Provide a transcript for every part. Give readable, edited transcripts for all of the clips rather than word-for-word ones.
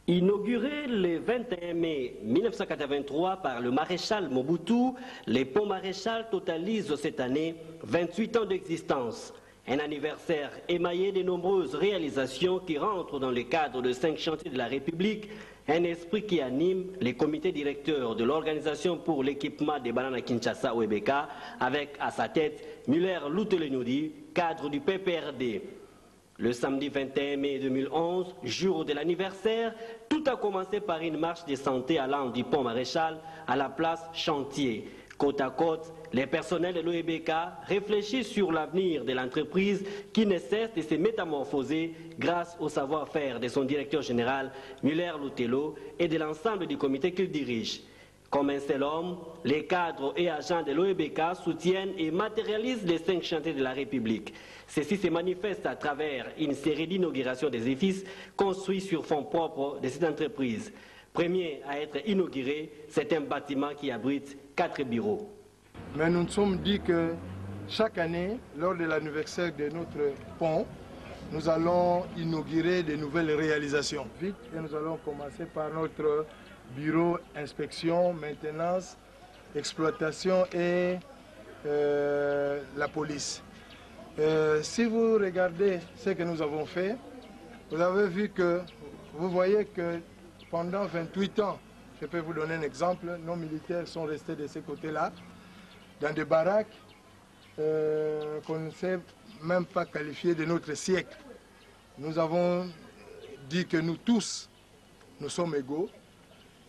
Inauguré le 21 mai 1983 par le maréchal Mobutu, les ponts maréchal totalisent cette année 28 ans d'existence. Un anniversaire émaillé de nombreuses réalisations qui rentrent dans le cadre de 5 chantiers de la République, un esprit qui anime les comités directeurs de l'Organisation pour l'équipement des bananes à Kinshasa OEBK, avec à sa tête Muller Lutelenudi, cadre du PPRD. Le samedi 21 mai 2011, jour de l'anniversaire, tout a commencé par une marche de santé allant du pont Maréchal à la place Chantier. Côte à côte, les personnels de l'OEBK réfléchissent sur l'avenir de l'entreprise qui ne cesse de se métamorphoser grâce au savoir-faire de son directeur général, Muller Lutelo, et de l'ensemble du comité qu'il dirige. Comme un seul homme, les cadres et agents de l'OEBK soutiennent et matérialisent les 5 chantiers de la République. Ceci se manifeste à travers une série d'inaugurations des édifices construits sur fonds propres de cette entreprise. Premier à être inauguré, c'est un bâtiment qui abrite 4 bureaux. Mais nous nous sommes dit que chaque année, lors de l'anniversaire de notre pont, nous allons inaugurer de nouvelles réalisations. Vite, et nous allons commencer par notre bureau inspection, maintenance, exploitation et la police. Si vous regardez ce que nous avons fait, vous avez vu que, vous voyez que pendant 28 ans, je peux vous donner un exemple, nos militaires sont restés de ce côté-là, dans des baraques qu'on ne sait même pas qualifier de notre siècle. Nous avons dit que nous tous, nous sommes égaux.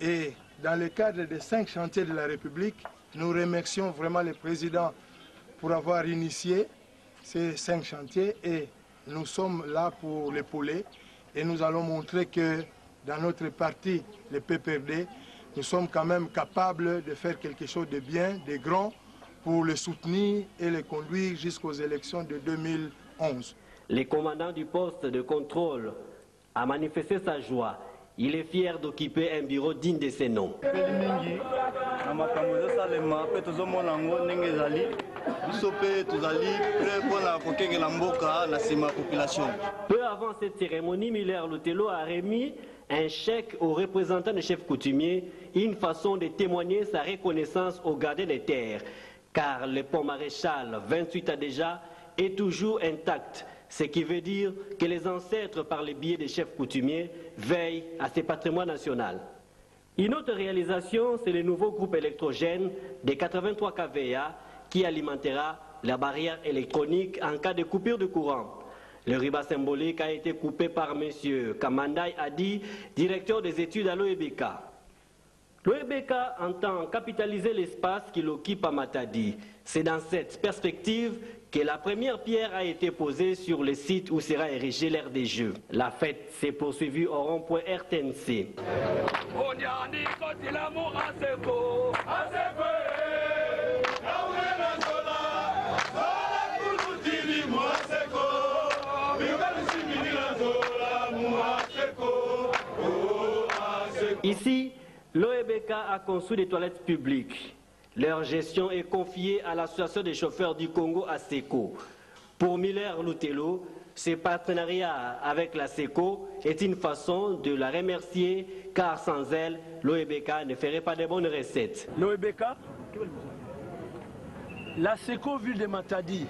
Et dans le cadre des 5 chantiers de la République, nous remercions vraiment le président pour avoir initié ces 5 chantiers et nous sommes là pour l'épauler et nous allons montrer que dans notre parti, le PPRD, nous sommes quand même capables de faire quelque chose de bien, de grand, pour le soutenir et le conduire jusqu'aux élections de 2011. Le commandant du poste de contrôle a manifesté sa joie. Il est fier d'occuper un bureau digne de ses noms. Peu avant cette cérémonie, Muller Lutelo a remis un chèque aux représentants des chefs coutumiers, une façon de témoigner sa reconnaissance aux gardiens des terres, car le pont Maréchal 28 ans déjà est toujours intact, ce qui veut dire que les ancêtres, par le biais des chefs coutumiers, veillent à ce patrimoine national. Une autre réalisation, c'est le nouveau groupe électrogène des 83 kVA qui alimentera la barrière électronique en cas de coupure de courant. Le ruban symbolique a été coupé par M. Kamandai Adi, directeur des études à l'OEBK. L'OEBK entend capitaliser l'espace qu'il occupe à Matadi. C'est dans cette perspective que la première pierre a été posée sur le site où sera érigé l'aire des Jeux. La fête s'est poursuivie au rond-point RTNC. Ici, l'OEBK a construit des toilettes publiques. Leur gestion est confiée à l'Association des chauffeurs du Congo, ASECO. Pour Muller Lutelo, ce partenariat avec la SECO est une façon de la remercier, car sans elle, l'OEBK ne ferait pas de bonnes recettes. L'OEBK, la SECO Ville de Matadi,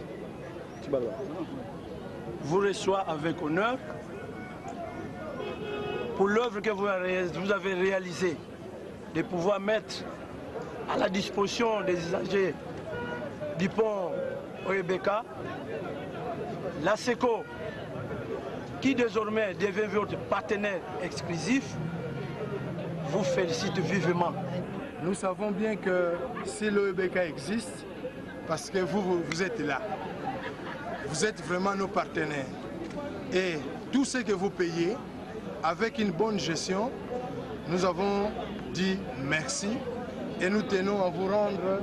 vous reçoit avec honneur pour l'œuvre que vous avez réalisée, de pouvoir mettre à la disposition des usagers du pont OEBK, la SECO, qui désormais devient votre partenaire exclusif, vous félicite vivement. Nous savons bien que si l'OEBK existe, parce que vous êtes là, vous êtes vraiment nos partenaires. Et tout ce que vous payez, avec une bonne gestion, nous avons dit merci et nous tenons à vous rendre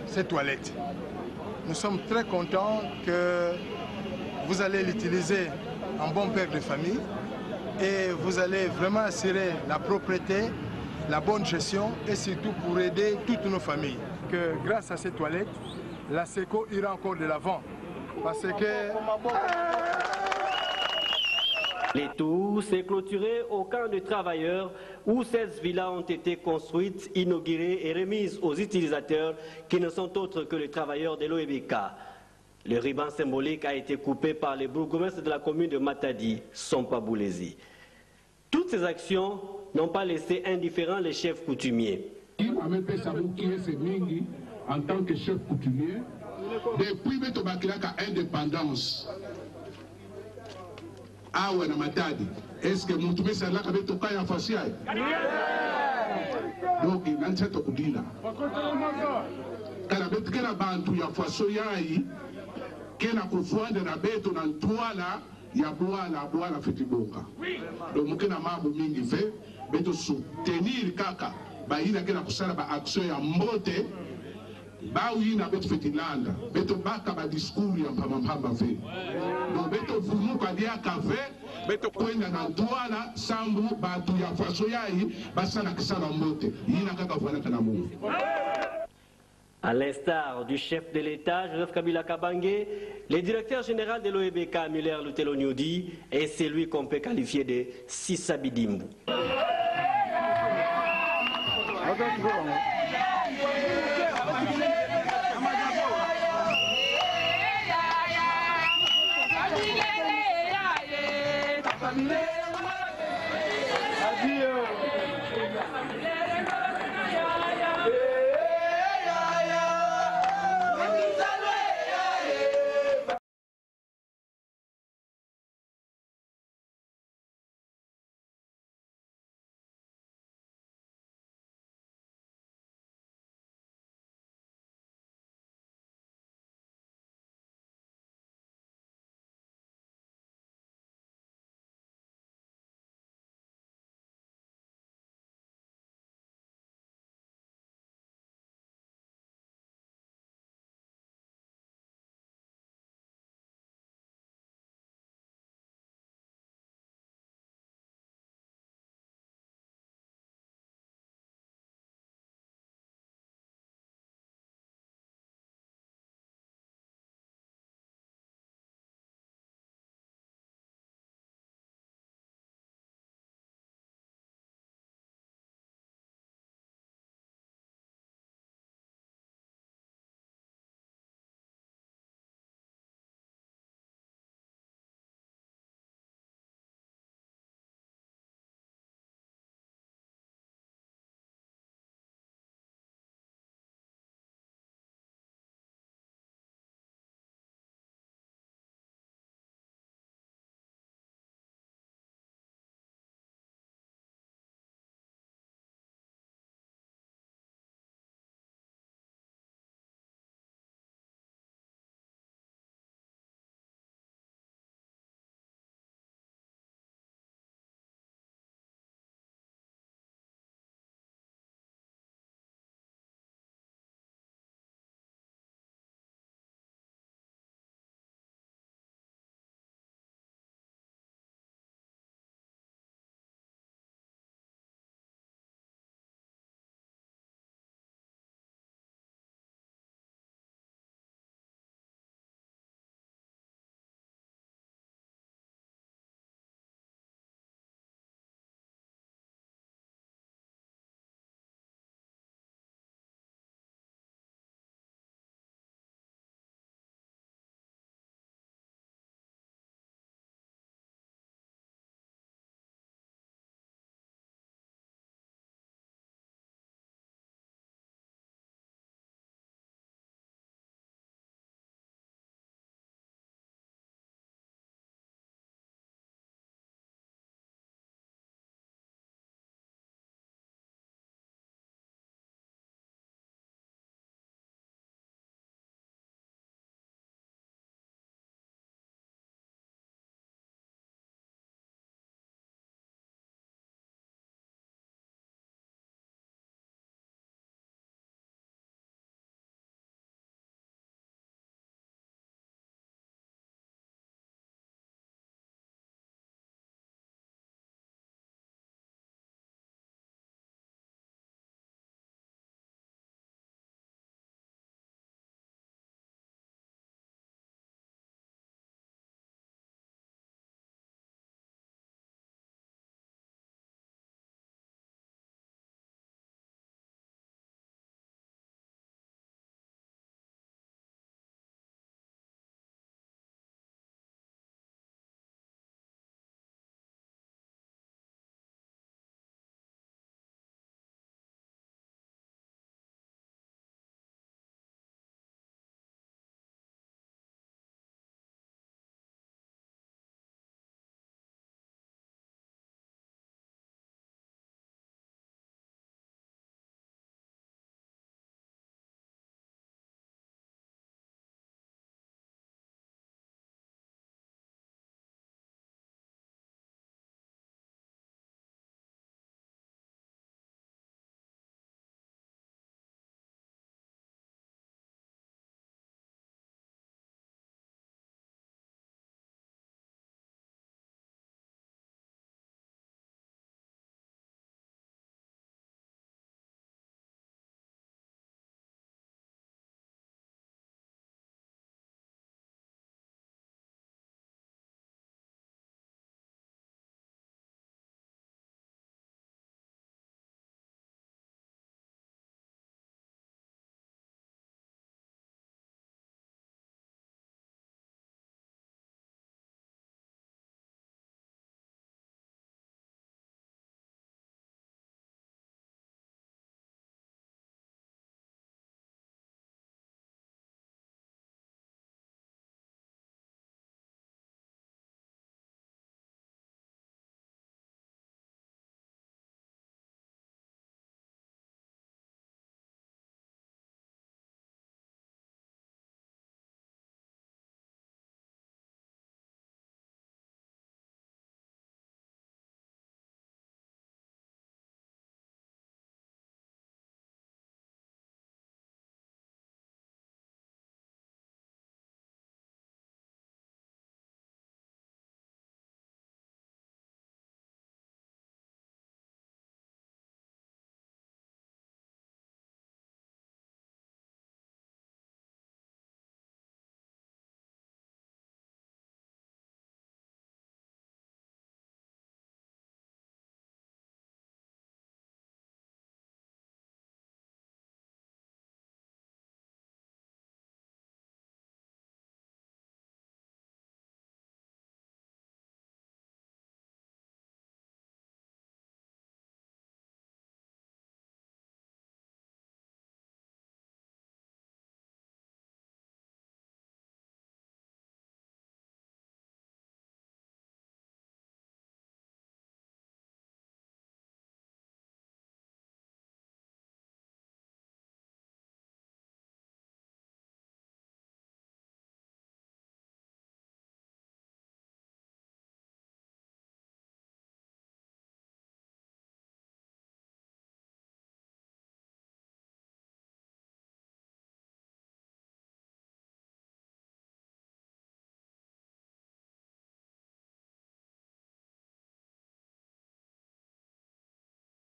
ces toilettes. Nous sommes très contents que vous allez l'utiliser en bon père de famille et vous allez vraiment assurer la propreté, la bonne gestion et surtout pour aider toutes nos familles. Que grâce à ces toilettes, la SECO ira encore de l'avant parce que Les tours s'est clôturé au camp de travailleurs où 16 villas ont été construites, inaugurées et remises aux utilisateurs qui ne sont autres que les travailleurs de l'OEBK. Le ruban symbolique a été coupé par les bourgmestres de la commune de Matadi, Sompa Boulezi. Toutes ces actions n'ont pas laissé indifférents les chefs coutumiers. En tant que chef coutumier, depuis l'indépendance, est-ce que mon toumé c'est là que tu as fait donc il a cette coudina. Quand il a bantu ya fasoyai, qu'il a confondu la bête dans toile, il y a boire fetibonga. Donc mon kena mabu mingi fait, beto soutenir kaka, ba il a kena kusala ba action ya mbote. Baoui na beto fetilanda, beto baka ba discours ya mpamba fait. Donc beto vumu kwa dia café, beto kwenda na douala sambu batu ya faso yai basana kisala mbote. Yina kaka vwana kana mungu. À l'instar du chef de l'État, Joseph Kabila Kabange, le directeur général de l'OEBK, Muller Lutelo Nyodi, est celui qu'on peut qualifier de Sissabidimbu. Yeah.